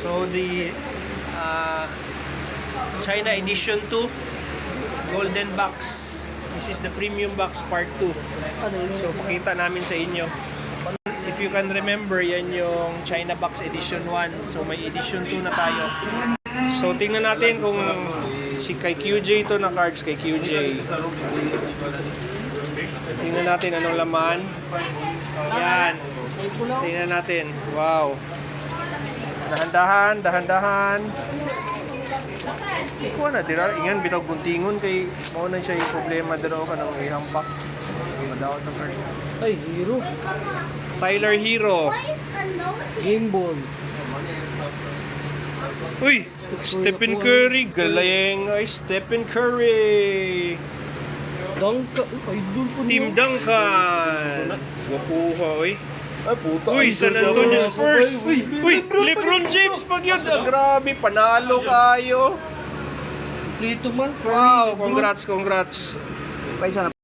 So the China Edition 2 Golden Box. This is the premium box part 2. So pakita namin sa inyo. If you can remember, yan yung China Box Edition 1. So may Edition 2 na tayo. So tingnan natin kung si kay QJ ito na cards kay QJ. Tingnan natin anong laman. Yan. Tingnan natin. Wow. Dahan-dahan, dahan-dahan. Ikaw na, dira. Ingan, bitaw guntingon kay mao na siya yung problema dira ka nang ihampak. Madaot ang card. Ay, hero. Tyler Hero. Game ball. Uy! Stephen Curry. Galing. Ay, Stephen Curry. Duncan. Idol po Team Duncan. Wapuha, uy. Ay, puta. Uy, San Antonio Spurs. Uy, LeBron James pag yun. Grabe, panalo kayo. Plito man. Wow, congrats. Paisa na.